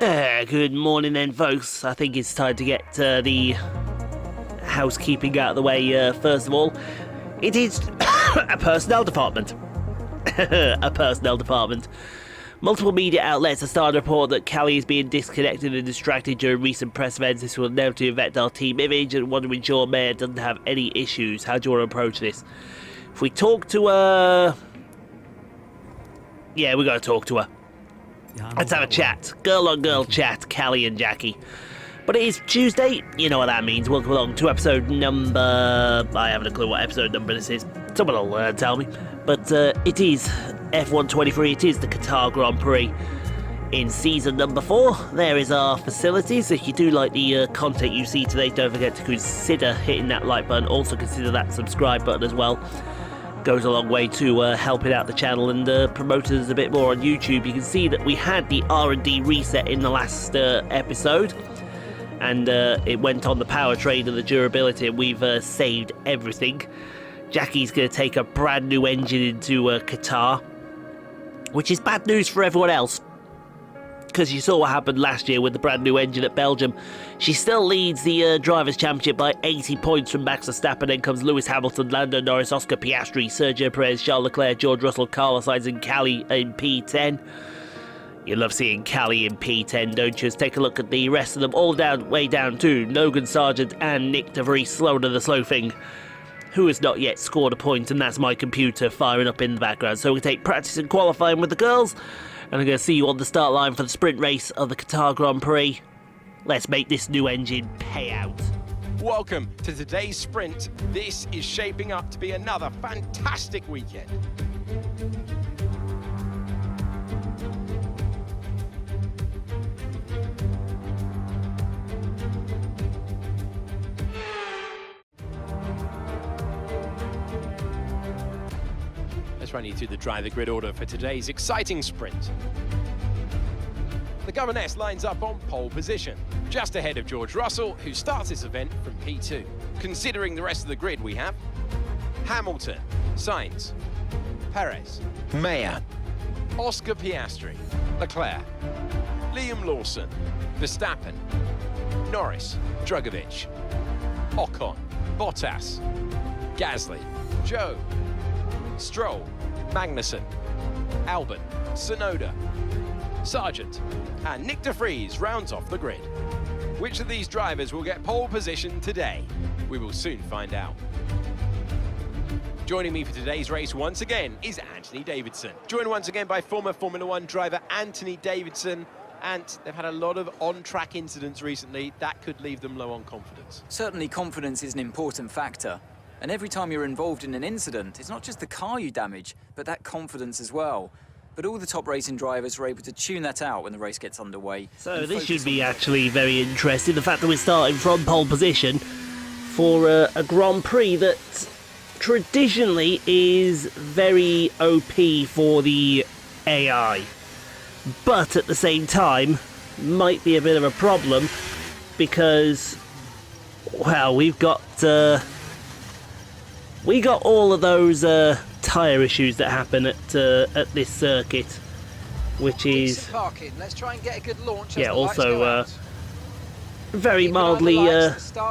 Good morning then, folks. I think it's time to get the housekeeping out of the way first of all. It is a personnel department. A personnel department. Multiple media outlets are starting to report that Callie is being disconnected and distracted during recent press events. This will inevitably affect our team image and want to ensure Maya doesn't have any issues. How do you want to approach this? If we talk to her... Yeah, we're going to talk to her. Let's have a chat. Girl-on-girl chat, Callie and Jackie. But it is Tuesday. You know what that means. Welcome along to episode number... I haven't a clue what episode number this is. Someone will tell me. But it is F1 23. It is the Qatar Grand Prix in season number 4. There is our facilities. If you do like the content you see today, don't forget to consider hitting that like button. Also consider that subscribe button as well. Goes a long way to helping out the channel and promoting us a bit more on YouTube. You can see that we had the R&D reset in the last episode, and it went on the powertrain and the durability, and we've saved everything. Jackie's going to take a brand new engine into Qatar, which is bad news for everyone else, because you saw what happened last year with the brand new engine at Belgium. She still leads the Drivers' Championship by 80 points from Max Verstappen. Then comes Lewis Hamilton, Lando Norris, Oscar Piastri, Sergio Perez, Charles Leclerc, George Russell, Carlos Sainz and Callie in P10. You love seeing Callie in P10, don't you? Let's take a look at the rest of them, all down, way down to Logan Sargent and Nick de Vries, slower than the slow thing, who has not yet scored a point, and that's my computer firing up in the background. So we take practice and qualifying with the girls, and I'm going to see you on the start line for the sprint race of the Qatar Grand Prix. Let's make this new engine pay out. Welcome to today's sprint. This is shaping up to be another fantastic weekend. Let's run you through the driver grid order for today's exciting sprint. The governess lines up on pole position, just ahead of George Russell, who starts this event from P2. Considering the rest of the grid, we have Hamilton, Sainz, Perez, Mayer, Oscar Piastri, Leclerc, Liam Lawson, Verstappen, Norris, Drugovich, Ocon, Bottas, Gasly, Joe, Stroll, Magnussen, Albon, Tsunoda, Sargent, and Nick de Vries rounds off the grid. Which of these drivers will get pole position today? We will soon find out. Joining me for today's race once again is Anthony Davidson. Joined once again by former Formula 1 driver Anthony Davidson, and they've had a lot of on-track incidents recently that could leave them low on confidence. Certainly confidence is an important factor. And every time you're involved in an incident, it's not just the car you damage, but that confidence as well. But all the top racing drivers were able to tune that out when the race gets underway. So this should be actually very interesting. The fact that we're starting from pole position for a Grand Prix that traditionally is very OP for the AI. But at the same time, might be a bit of a problem because, well, we got all of those tyre issues that happen at this circuit, which is parking. Let's try and get a good launch. Yeah, also very mildly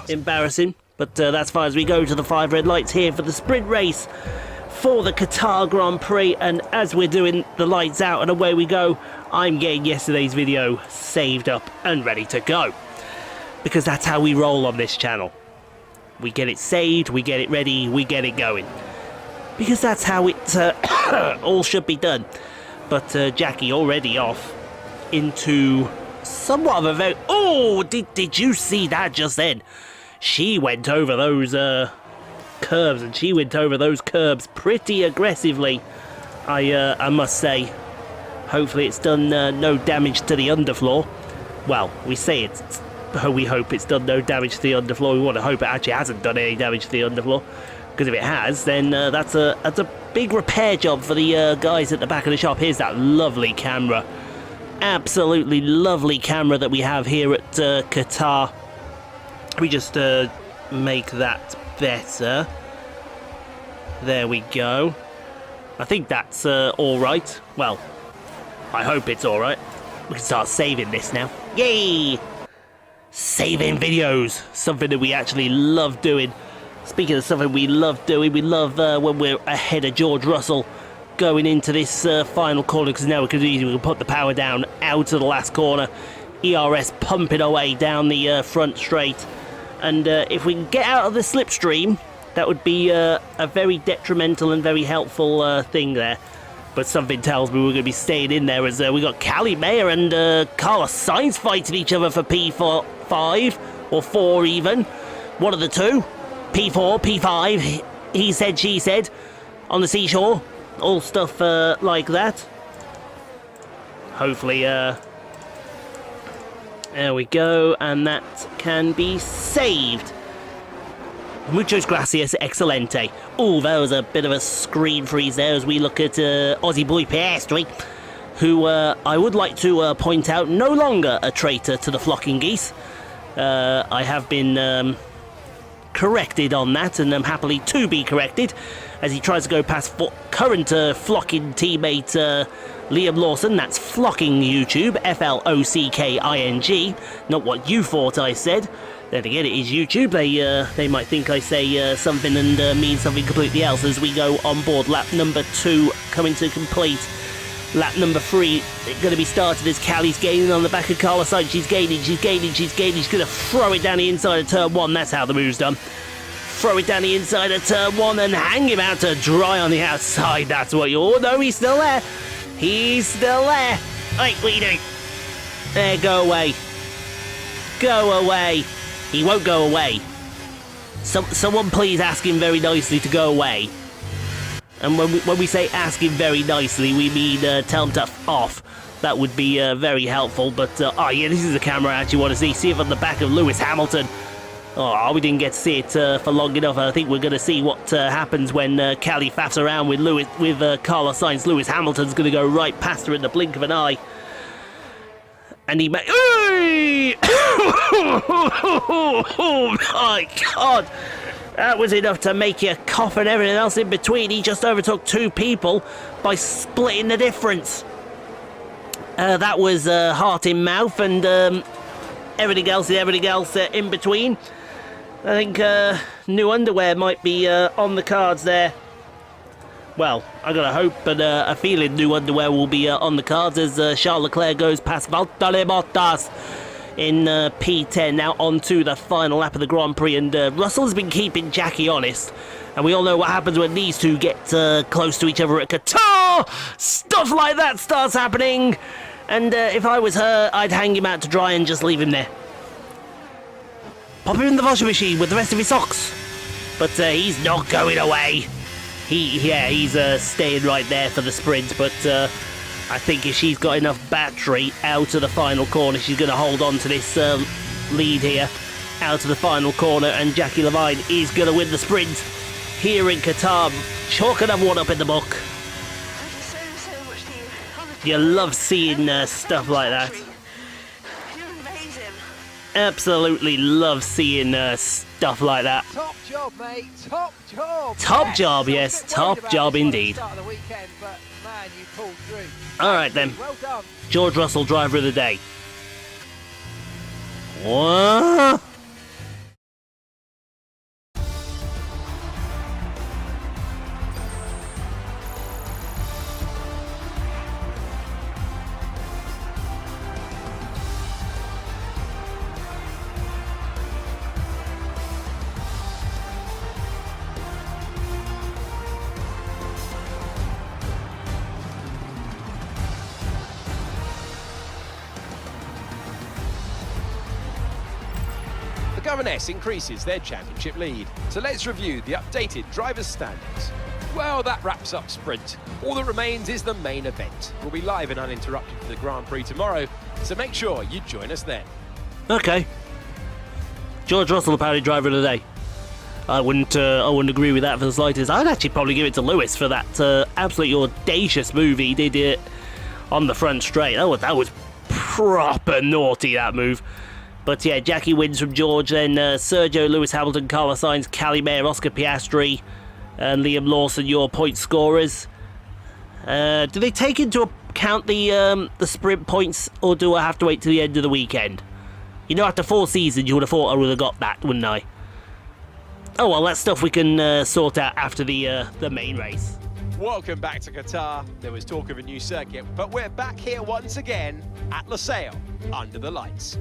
embarrassing, but that's fine as we go to the 5 red lights here for the sprint race for the Qatar Grand Prix. And as we're doing the lights out and away we go, I'm getting yesterday's video saved up and ready to go, because that's how we roll on this channel. We get it saved, we get it ready, we get it going, because that's how it all should be done. But Jackie already off into somewhat of a very... Oh, did you see that just then? She went over those curves, and she went over those curbs pretty aggressively, I must say. Hopefully it's done no damage to the underfloor. Well, we say it's... We hope it's done no damage to the underfloor. We want to hope it actually hasn't done any damage to the underfloor, because if it has, then that's a big repair job for the guys at the back of the shop. Here's that lovely camera, absolutely lovely camera that we have here at Qatar. We just make that better. There we go. I think that's all right. Well, I hope it's all right. We can start saving this now. Yay! Saving videos. Something that we actually love doing. Speaking of something we love doing, we love when we're ahead of George Russell going into this final corner, because now we can put the power down out of the last corner. ERS pumping away down the front straight. And if we can get out of the slipstream, that would be a very detrimental and very helpful thing there. But something tells me we're going to be staying in there, as we got Callie Mayer and Carlos Sainz fighting each other for P5 or 4 even. One of the two. P4, P5, he said, she said, on the seashore. All stuff like that. Hopefully, there we go, and that can be saved. Muchos gracias, excelente. Oh, that was a bit of a screen freeze there as we look at Aussie boy Piastri, who I would like to point out no longer a traitor to the flocking geese. I have been corrected on that, and I'm happily to be corrected, as he tries to go past current flocking teammate Liam Lawson. That's flocking YouTube, F-L-O-C-K-I-N-G, not what you thought I said. Then again, it is YouTube. They might think I say something and mean something completely else as we go on board. Lap number 2 coming to complete. Lap number 3 going to be started as Callie's gaining on the back of Carlos Sainz. She's gaining. She's going to throw it down the inside of turn 1. That's how the move's done. Throw it down the inside of turn 1 and hang him out to dry on the outside. That's what you... Oh, no, he's still there. He's still there. Hey, what are you doing? There, go away. Go away. He won't go away. Someone please ask him very nicely to go away. And when we say ask him very nicely, we mean tell him to F off. That would be very helpful. But, oh yeah, this is the camera I actually want to see. See it on the back of Lewis Hamilton. Oh, we didn't get to see it for long enough. I think we're going to see what happens when Callie faffs around with Carlos Sainz. Lewis Hamilton's going to go right past her in the blink of an eye. And he may... Oh my God! That was enough to make you cough and everything else in between. He just overtook 2 people by splitting the difference. That was heart in mouth and everything else in between. I think new underwear might be on the cards there. Well, I gotta hope, but a feeling new underwear will be on the cards as Charles Leclerc goes past Valtteri Bottas in P10. Now on to the final lap of the Grand Prix, and Russell's been keeping Jackie honest. And we all know what happens when these two get close to each other at Qatar. Stuff like that starts happening. And if I was her, I'd hang him out to dry and just leave him there. Pop him in the washing machine with the rest of his socks. But he's not going away. He's staying right there for the sprint, but I think if she's got enough battery out of the final corner, she's going to hold on to this lead here out of the final corner, and Jackie Levine is going to win the sprint here in Qatar. Chalk another one up in the book. Thank you so much to you. You love seeing stuff like that. You're amazing. Absolutely love seeing stuff like that. Top job, mate. Top job. Top job, yes. Top job indeed. Start of the weekend, but man, you pulled through. All right then. Well done. George Russell, driver of the day. What? The Governess increases their championship lead. So let's review the updated drivers' standings. Well, that wraps up sprint. All that remains is the main event. We'll be live and uninterrupted for the Grand Prix tomorrow, so make sure you join us then. Okay. George Russell, apparently driver of the day. I wouldn't agree with that for the slightest. I'd actually probably give it to Lewis for that absolutely audacious move he did it on the front straight. Oh, that was proper naughty, that move. But yeah, Jackie wins from George, then Sergio, Lewis Hamilton, Carlos Sainz, Callie Mayer, Oscar Piastri, and Liam Lawson, your point scorers. Do they take into count the sprint points, or do I have to wait till the end of the weekend? You know, after 4 seasons, you would have thought I would have got that, wouldn't I? Oh well, that's stuff we can sort out after the main race. Welcome back to Qatar. There was talk of a new circuit, but we're back here once again at Losail, under the lights.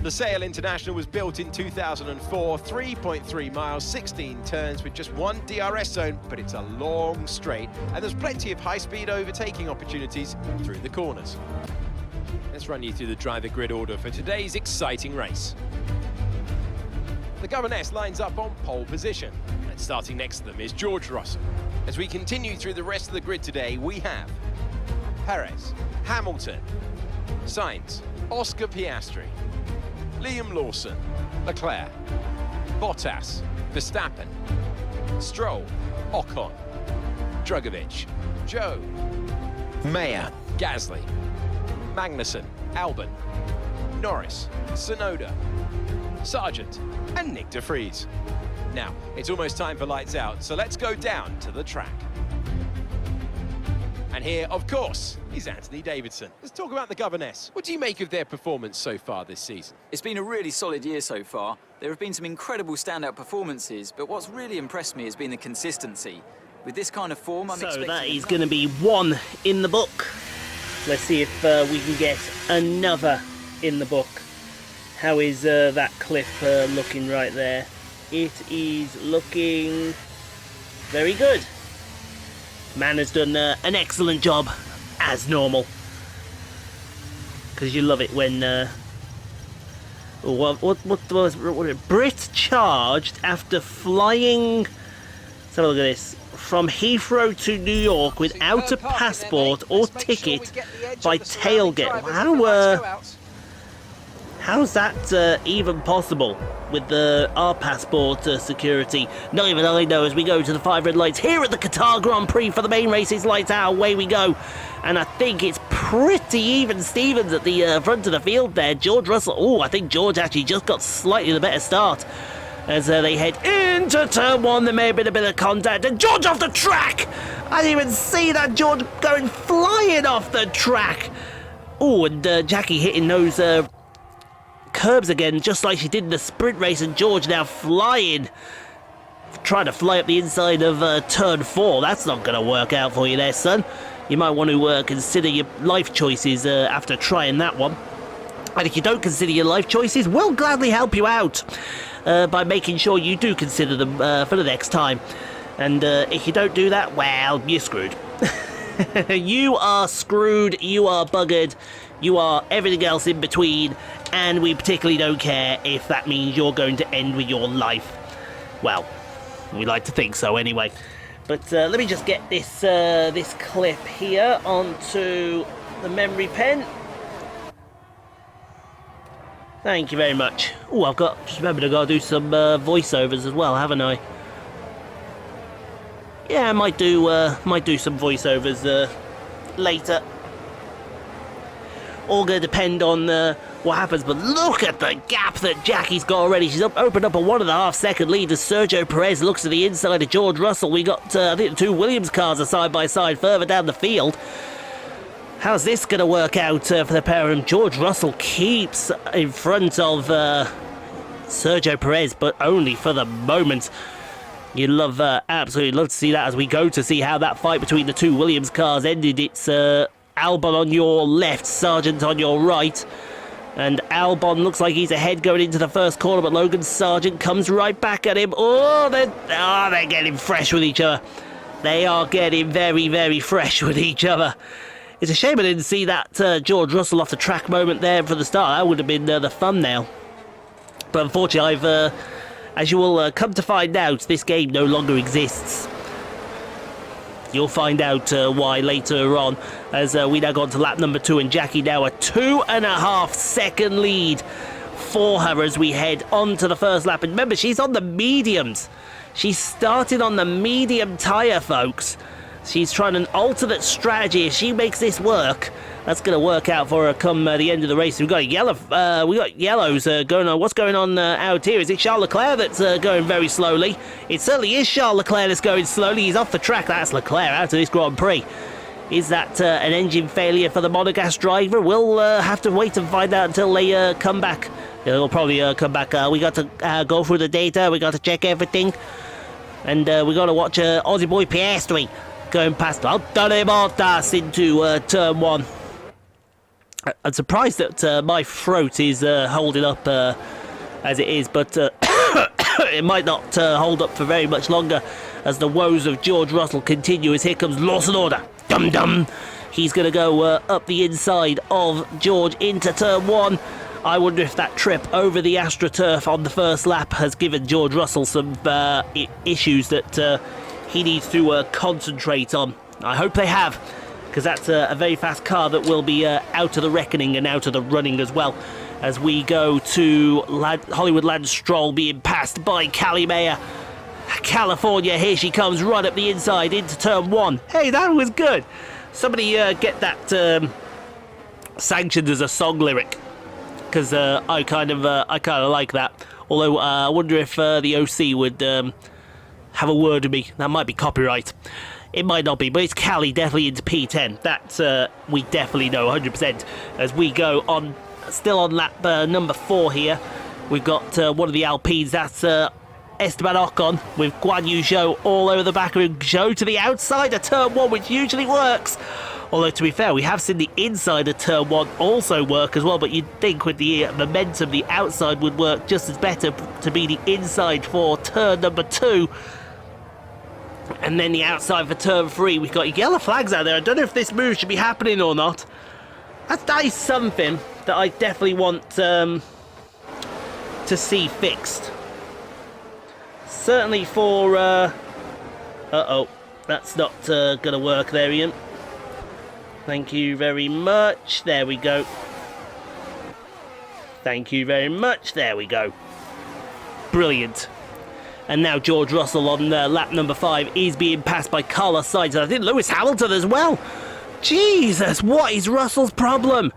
Losail International was built in 2004, 3.3 miles, 16 turns with just one DRS zone, but it's a long straight, and there's plenty of high-speed overtaking opportunities through the corners. Let's run you through the driver grid order for today's exciting race. The governess lines up on pole position, and starting next to them is George Russell. As we continue through the rest of the grid today, we have Perez, Hamilton, Sainz, Oscar Piastri, Liam Lawson, Leclerc, Bottas, Verstappen, Stroll, Ocon, Drugovich, Joe, Mayer, Gasly, Magnussen, Albon, Norris, Tsunoda, Sargent, and Nick de Vries. Now, it's almost time for lights out, so let's go down to the track. And here, of course, is Anthony Davidson. Let's talk about the governess. What do you make of their performance so far this season? It's been a really solid year so far. There have been some incredible standout performances, but what's really impressed me has been the consistency. With this kind of form, I'm expecting... So that is going to be 1 in the book. Let's see if we can get another in the book. How is that clip looking right there? It is looking very good. Man has done an excellent job, as normal. Because you love it when... what was it? Brit charged after flying... Let's have a look at this. From Heathrow to New York without a passport or ticket by tailgate. How's that even possible with our passport security? Not even I know as we go to the 5 red lights here at the Qatar Grand Prix for the main races. Lights out, away we go. And I think it's pretty even Stevens at the front of the field there. George Russell. Oh, I think George actually just got slightly the better start. As they head into turn 1, there may have been a bit of contact, and George off the track! I didn't even see that, George going flying off the track! Oh, and Jackie hitting those curbs again, just like she did in the sprint race, and George now flying, trying to fly up the inside of turn 4. That's not going to work out for you there, son. You might want to consider your life choices after trying that one. And if you don't consider your life choices, we'll gladly help you out. By making sure you do consider them for the next time. And if you don't do that, well, you're screwed. You are screwed, you are buggered, you are everything else in between, and we particularly don't care if that means you're going to end with your life. Well, we like to think so anyway. But let me just get this this clip here onto the memory pen. Thank you very much. Oh, I've just remembered I've got to do some voiceovers as well, haven't I? Yeah, I might do some voiceovers later. All going to depend on what happens, but look at the gap that Jackie's got already. She's opened up a 1.5 second lead as Sergio Perez looks to the inside of George Russell. We got, I think, the 2 Williams cars are side by side further down the field. How's this going to work out for the pair of them? George Russell keeps in front of Sergio Perez, but only for the moment. You'd absolutely love to see that as we go to see how that fight between the 2 Williams cars ended. It's Albon on your left, Sargent on your right. And Albon looks like he's ahead going into the first corner, but Logan Sargent comes right back at him. Oh, they're getting fresh with each other. They are getting very, very fresh with each other. It's a shame I didn't see that George Russell off the track moment there for the start. That would have been the thumbnail. But unfortunately, as you will come to find out, this game no longer exists. You'll find out why later on, as we now go on to lap number 2, and Jackie now a 2.5 second lead for her as we head on to the first lap. And remember, she's on the mediums. She's started on the medium tyre, folks. She's trying an alternate strategy. If she makes this work, that's going to work out for her come the end of the race. We've got yellows going on. What's going on out here? Is it Charles Leclerc that's going very slowly? It certainly is Charles Leclerc that's going slowly. He's off the track. That's Leclerc out of this Grand Prix. Is that an engine failure for the Monegasque driver? We'll have to wait and find out until they come back. They'll probably come back. We got to go through the data. We got to check everything. And we got to watch Aussie boy Piastri going past Valtteri Bottas into turn 1. I'm surprised that my throat is holding up as it is, but it might not hold up for very much longer as the woes of George Russell continue. As here comes Lawson Order. Dum dum. He's going to go up the inside of George into turn 1. I wonder if that trip over the AstroTurf on the first lap has given George Russell some issues that he needs to concentrate on. I hope they have, because that's a very fast car that will be out of the reckoning and out of the running as well. As we go to Hollywood Land Stroll being passed by Callie Mayer. California, here she comes, right up the inside into turn 1. Hey, that was good. Somebody get that sanctioned as a song lyric, because I kind of like that. Although I wonder if the OC would have a word with me. That might be copyright. It might not be, but it's Callie definitely into P10. That we definitely know 100%. As we go on, still on lap number 4 here. We've got one of the Alpines. That's Esteban Ocon with Guan Yu Zhou all over the back of him. Zhou to the outside of turn 1, which usually works. Although, to be fair, we have seen the inside of turn 1 also work as well, but you'd think with the momentum, the outside would work just as better to be the inside for turn number 2. And then the outside for turn 3. We've got yellow flags out there. I don't know if this move should be happening or not. That is something that I definitely want to see fixed. Certainly for... uh-oh. That's not going to work there, Ian. Thank you very much. There we go. Thank you very much. There we go. Brilliant. And now George Russell on lap number 5 is being passed by Carlos Sainz. And I think Lewis Hamilton as well. Jesus, what is Russell's problem?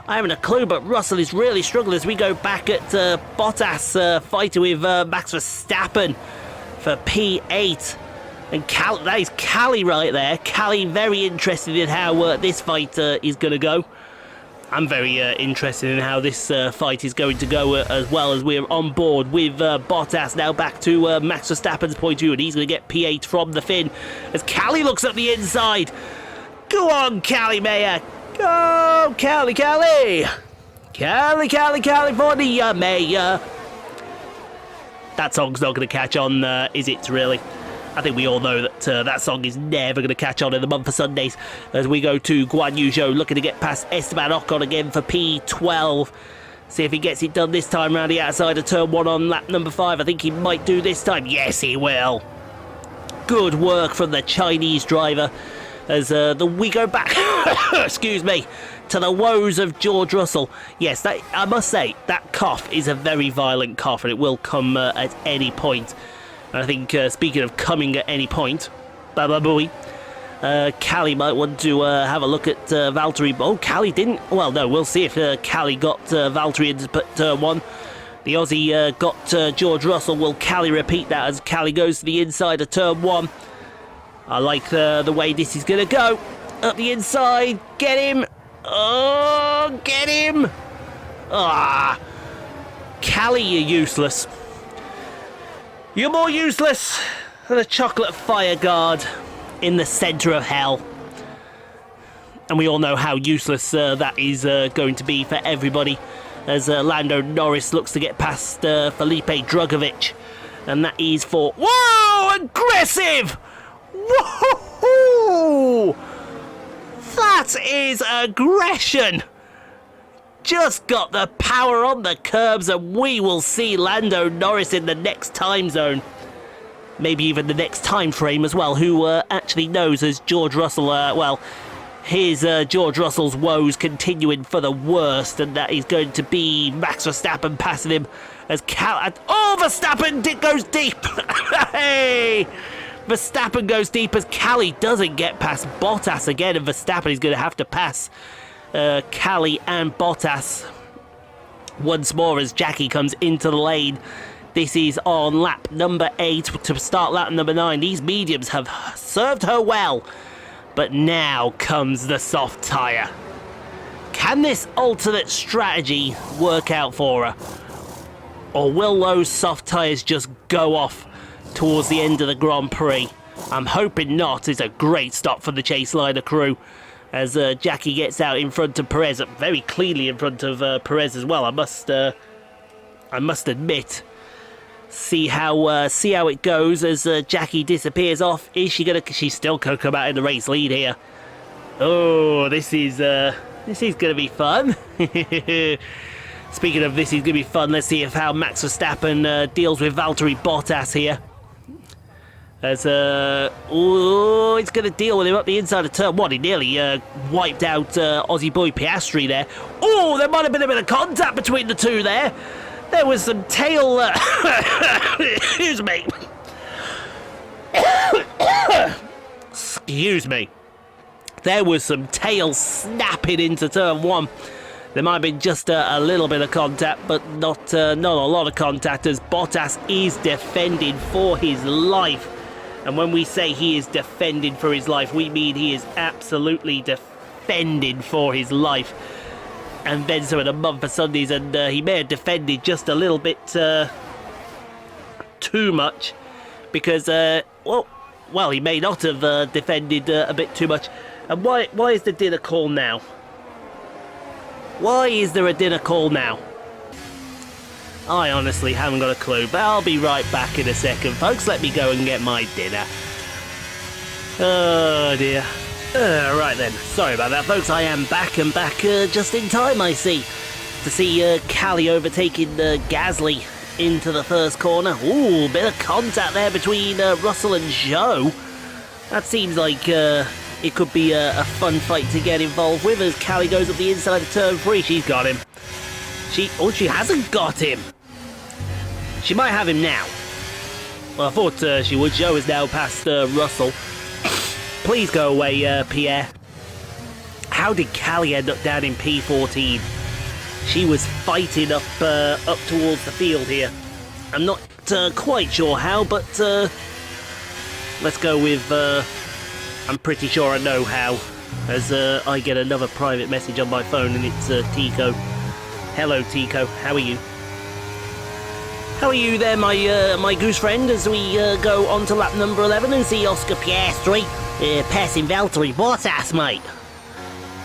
I haven't a clue, but Russell is really struggling as we go back at Bottas fighting with Max Verstappen for P8. And that is Callie right there. Callie very interested in how this fight is going to go. I'm very interested in how this fight is going to go as well, as we're on board with Bottas now back to Max Verstappen's point of view, and he's going to get P8 from the fin as Callie looks up the inside. Go on, Callie Mayer. Go, Callie. Callie for the Mayer. That song's not going to catch on, is it, really? I think we all know that that song is never going to catch on in the month of Sundays. As we go to Guan Yu Zhou, looking to get past Esteban Ocon again for P12. See if he gets it done this time around the outside of turn 1 on lap number 5. I think he might do this time. Yes, he will. Good work from the Chinese driver. As we go back, excuse me, to the woes of George Russell. Yes, that, I must say, that cough is a very violent cough, and it will come at any point. And I think, speaking of coming at any point, Callie might want to have a look at Valtteri. Oh, Callie didn't. Well, no, we'll see if Callie got Valtteri into turn 1. The Aussie got George Russell. Will Callie repeat that as Callie goes to the inside of turn 1? I like the way this is going to go. Up the inside. Get him. Oh, get him. Ah. Callie, you're useless. You're more useless than a chocolate fire guard in the centre of hell. And we all know how useless that is going to be for everybody, as Lando Norris looks to get past Felipe Drugovich. And that is for... Whoa! Aggressive! Whoa! That is aggression! Just got the power on the curbs, and we will see Lando Norris in the next time zone. Maybe even the next time frame as well. Who actually knows, as George Russell, here's George Russell's woes continuing for the worst, and that is going to be Max Verstappen passing him as Verstappen goes deep. Hey! Verstappen goes deep as Callie doesn't get past Bottas again, and Verstappen is going to have to pass Callie and Bottas once more as Jackie comes into the lane. This is on lap number 8 to start lap number 9. These mediums have served her well, but now comes the soft tyre. Can this alternate strategy work out for her? Or will those soft tyres just go off towards the end of the Grand Prix? I'm hoping not. It's a great stop for the Chaseliner crew as Jackie gets out in front of Perez, very cleanly in front of Perez as well. I must admit. See how it goes as Jackie disappears off. Is she gonna? She's still gonna come out in the race lead here. Oh, this is gonna be fun. Speaking of this is gonna be fun, let's see how Max Verstappen deals with Valtteri Bottas here. As it's gonna deal with him up the inside of turn 1. He nearly wiped out Aussie boy Piastri there. Oh, there might have been a bit of contact between the two there. There was some tail... excuse me. Excuse me. There was some tail snapping into turn 1. There might have been just a little bit of contact, but not a lot of contact, as Bottas is defending for his life. And when we say he is defending for his life, we mean he is absolutely defending for his life. And then some of the Mumford Sundays, and he may have defended just a little bit too much, because well, he may not have defended a bit too much. And why is the dinner call now? Why is there a dinner call now? I honestly haven't got a clue, but I'll be right back in a second, folks. Let me go and get my dinner. Oh dear. Right then, sorry about that, folks. I am back and back just in time, I see, to see Callie overtaking Gasly into the first corner. Ooh, bit of contact there between Russell and Zhou. That seems like it could be a fun fight to get involved with as Callie goes up the inside of turn 3. She's got him. She hasn't got him. She might have him now. Well, I thought she would. Zhou is now past Russell. Please go away, Pierre. How did Callie end up down in P14? She was fighting up towards the field here. I'm not quite sure how, but let's go with... I'm pretty sure I know how, as I get another private message on my phone, and it's Tico. Hello, Tico. How are you? How are you there, my goose friend, as we go on to lap number 11 and see Oscar Piastri passing Valtteri Bottas, mate.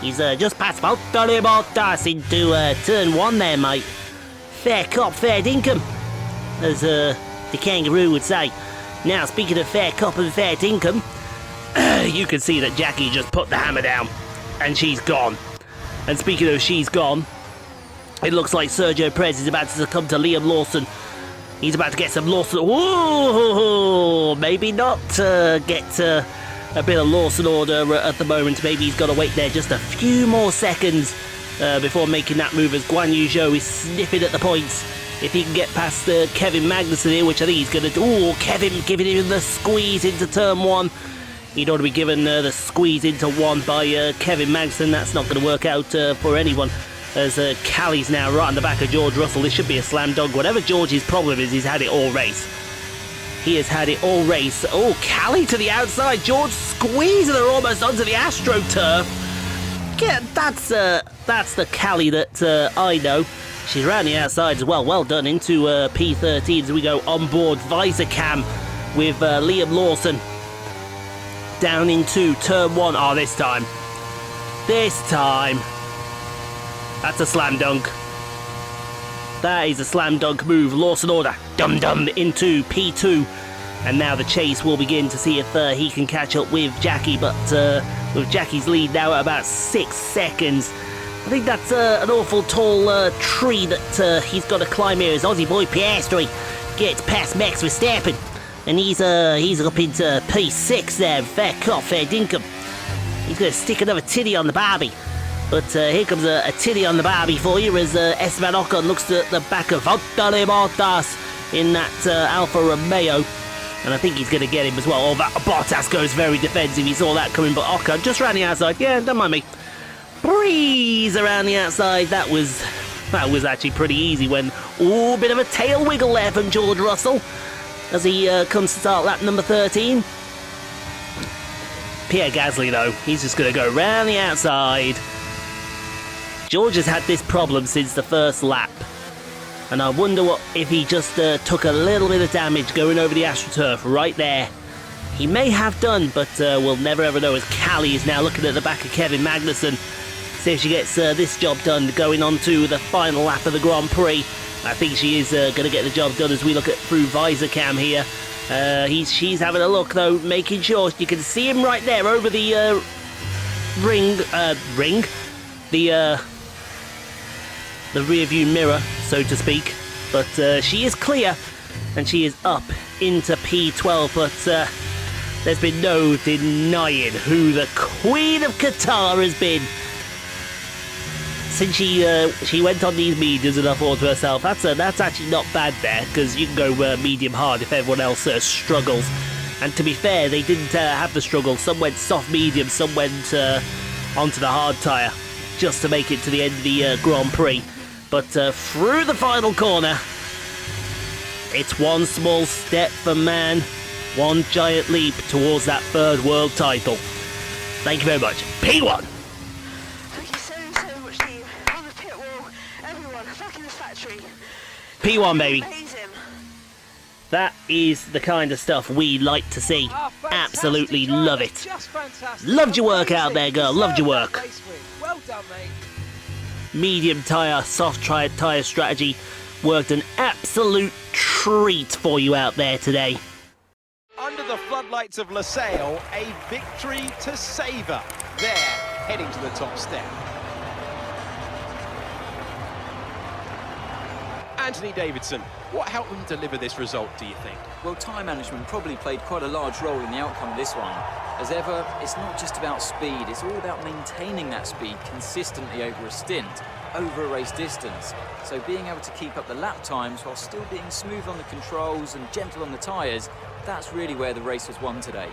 He's just passed Valtteri Bottas into turn 1 there, mate. Fair cop, fair dinkum, as the kangaroo would say. Now, speaking of fair cop and fair dinkum, you can see that Jackie just put the hammer down, and she's gone. And speaking of she's gone, it looks like Sergio Perez is about to succumb to Liam Lawson. He's about to get some Lawson... Whoa! Maybe not get a bit of Lawson order at the moment. Maybe he's got to wait there just a few more seconds before making that move, as Guan Yu Zhou is sniffing at the points. If he can get past Kevin Magnussen here, which I think he's going to do... Oh, Kevin giving him the squeeze into turn 1. He'd ought to be given the squeeze into 1 by Kevin Magnussen. That's not going to work out for anyone, as Callie's now right on the back of George Russell. This should be a slam dunk. Whatever George's problem is, he's had it all race. He has had it all race. Oh, Callie to the outside. George squeezing her almost onto the AstroTurf. Yeah, that's the Callie that I know. She's around the outside as well. Well done into P13 as we go on board visor cam with Liam Lawson. Down into turn 1. Oh, this time. That's a slam dunk. That is a slam dunk move. Lawson order. Dum-dum into P2. And now the chase will begin to see if he can catch up with Jackie. But with Jackie's lead now at about 6 seconds. I think that's an awful tall tree that he's got to climb here as Aussie boy Piastri gets past Max Verstappen. And he's up into P6 there. Fair cop, fair dinkum. He's going to stick another titty on the Barbie. But here comes a titty on the Barbie for you as Esteban Ocon looks at the back of Valtteri Bottas in that Alfa Romeo. And I think he's going to get him as well. Oh, Bottas goes very defensive. He saw that coming, but Ocon just round the outside. Yeah, don't mind me. breeze around the outside. That was actually pretty easy when... Ooh, bit of a tail wiggle there from George Russell as he comes to start lap number 13. Pierre Gasly, though, he's just going to go round the outside. George has had this problem since the first lap. And I wonder if he just took a little bit of damage going over the AstroTurf right there. He may have done, but we'll never ever know, as Callie is now looking at the back of Kevin Magnussen. See if she gets this job done going on to the final lap of the Grand Prix. I think she is going to get the job done as we look at through visor cam here. She's having a look, though, making sure. You can see him right there over the the rear view mirror, so to speak. But she is clear, and she is up into P12. But there's been no denying who the Queen of Qatar has been. Since she went on these mediums, and I thought to herself, that's actually not bad there, because you can go medium hard if everyone else struggles. And to be fair, they didn't have the struggle. Some went soft medium, some went onto the hard tyre, just to make it to the end of the Grand Prix. But through the final corner, it's one small step for man, one giant leap towards that third world title. Thank you very much. P1! Thank you so much, team. On the pit wall, everyone, back in the factory. P1, baby. Amazing. That is the kind of stuff we like to see. Oh, fantastic Absolutely driver. love it. Just fantastic. Loved your work out Amazing. there, girl. Loved your Deserved work. that race win. Well done, mate. Medium tyre, soft tyre strategy worked an absolute treat for you out there today. Under the floodlights of Losail, a victory to savour. They're heading to the top step. Anthony Davidson, what helped them deliver this result, do you think? Well, time management probably played quite a large role in the outcome of this one. As ever, it's not just about speed, it's all about maintaining that speed consistently over a stint, over a race distance. So being able to keep up the lap times while still being smooth on the controls and gentle on the tyres, that's really where the race was won today.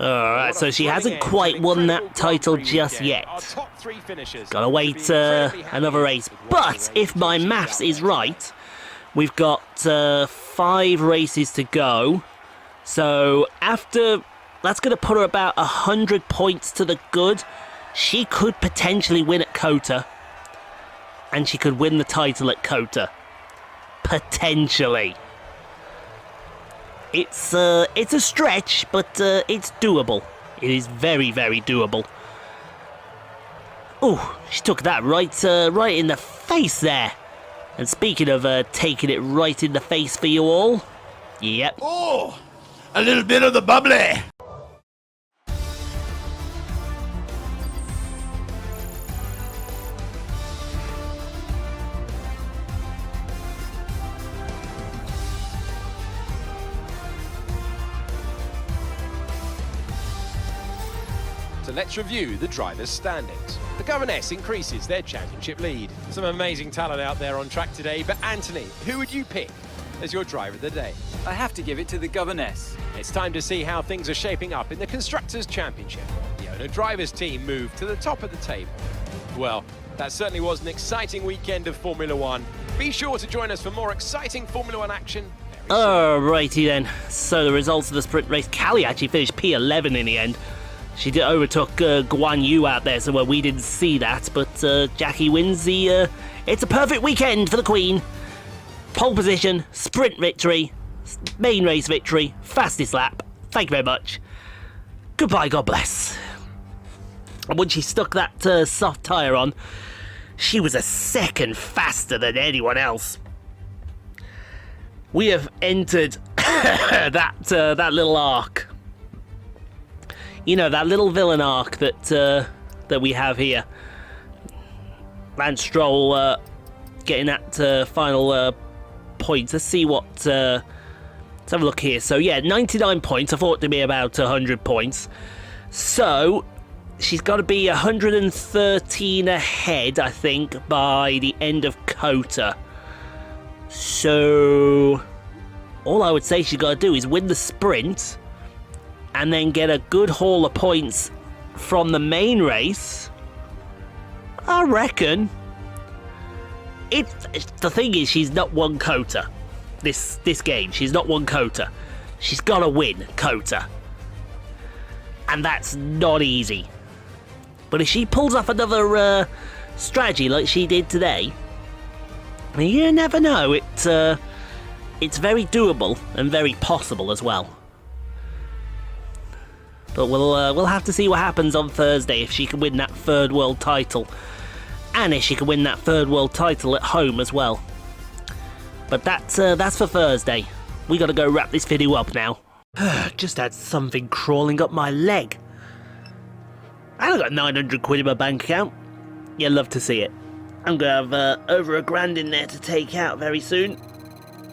Alright, so she hasn't quite won that title just yet. Gotta wait another race. But if my maths is right, we've got 5 races to go. So after, that's going to put her about 100 points to the good. She could potentially win at Qatar. And she could win the title at Qatar. Potentially. It's a stretch, but it's doable. It is very, very doable. Oh, she took that right in the face there. And speaking of taking it right in the face for you all, yep. Oh, a little bit of the bubbly. So let's review the drivers' standings. The Governess increases their championship lead. Some amazing talent out there on track today, but Anthony, who would you pick as your driver of the day? I have to give it to the Governess. It's time to see how things are shaping up in the Constructors' Championship. The owner drivers team moved to the top of the table. Well, that certainly was an exciting weekend of Formula One. Be sure to join us for more exciting Formula One action very soon. Alrighty then. So the results of the sprint race. Callie actually finished P11 in the end. She overtook Guan Yu out there, so we didn't see that. But Jackie wins the... it's a perfect weekend for the Queen. Pole position, sprint victory, main race victory, fastest lap. Thank you very much. Goodbye, God bless. And when she stuck that soft tyre on, she was a second faster than anyone else. We have entered that little arc. You know, that little villain arc that we have here. Lance Stroll getting that final points. Let's see what... let's have a look here. So, yeah, 99 points. I thought it to be about 100 points. So, she's got to be 113 ahead, I think, by the end of Qatar. So, all I would say she's got to do is win the sprint and then get a good haul of points from the main race, I reckon the thing is, she's not won Qatar this game. She's not won Qatar. She's got to win Qatar, and that's not easy. But if she pulls off another strategy like she did today, you never know. It's very doable and very possible as well. But we'll have to see what happens on Thursday if she can win that third world title, and if she can win that third world title at home as well. But that's for Thursday. We gotta go wrap this video up now. Just had something crawling up my leg. I got 900 quid in my bank account. You'll love to see it. I'm gonna have over £1,000 in there to take out very soon,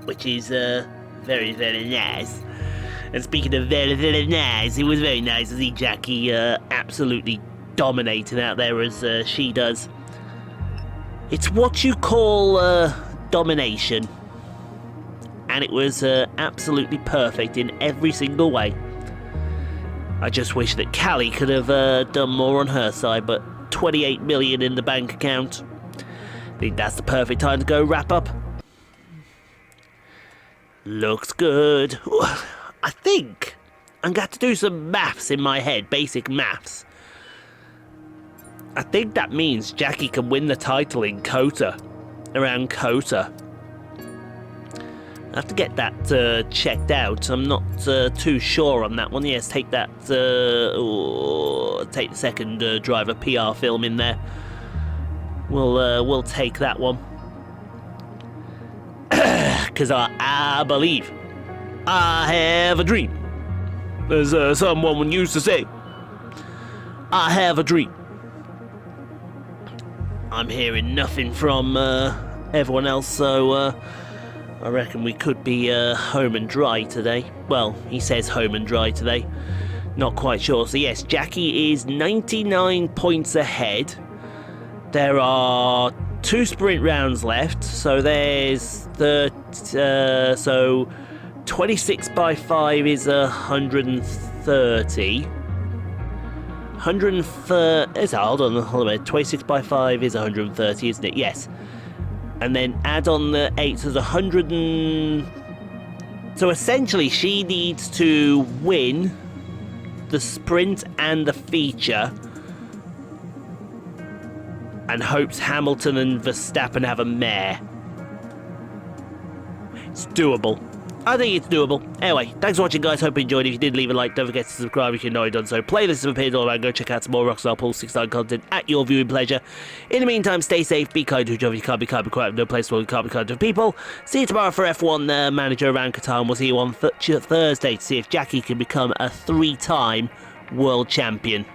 which is very, very nice. And speaking of very, very nice, it was very nice to see Jackie absolutely dominating out there as she does. It's what you call domination, and it was absolutely perfect in every single way. I just wish that Callie could have done more on her side, but 28 million in the bank account. I think that's the perfect time to go wrap up. Looks good. I think I'm going to have to do some maths in my head, basic maths. I think that means Jackie can win the title in Qatar, around Qatar. I have to get that checked out. I'm not too sure on that one. Yes, take that. Take the second driver PR film in there. We'll take that one because I believe I have a dream. As someone used to say, I have a dream. I'm hearing nothing from everyone else, so I reckon we could be home and dry today. Well, he says home and dry today. Not quite sure. So yes, Jackie is 99 points ahead. There are 2 sprint rounds left, so there's so 26 by 5 is 130. 130. Hold on a minute. 26 by 5 is 130, isn't it? Yes. And then add on the 8, so there's 100 and... So essentially she needs to win the sprint and the feature, and hopes Hamilton and Verstappen have a mare. It's doable. I think it's doable. Anyway, thanks for watching, guys. Hope you enjoyed. If you did, leave a like. Don't forget to subscribe if you've not done so. Playlists have appeared all around. Go check out some more Rockstar Pulse 69 content at your viewing pleasure. In the meantime, stay safe, be kind to each other. You can't be kind, be quiet. No place where you can't be kind to people. See you tomorrow for F1 manager around Qatar, and we'll see you on Thursday to see if Jackie can become a 3-time world champion.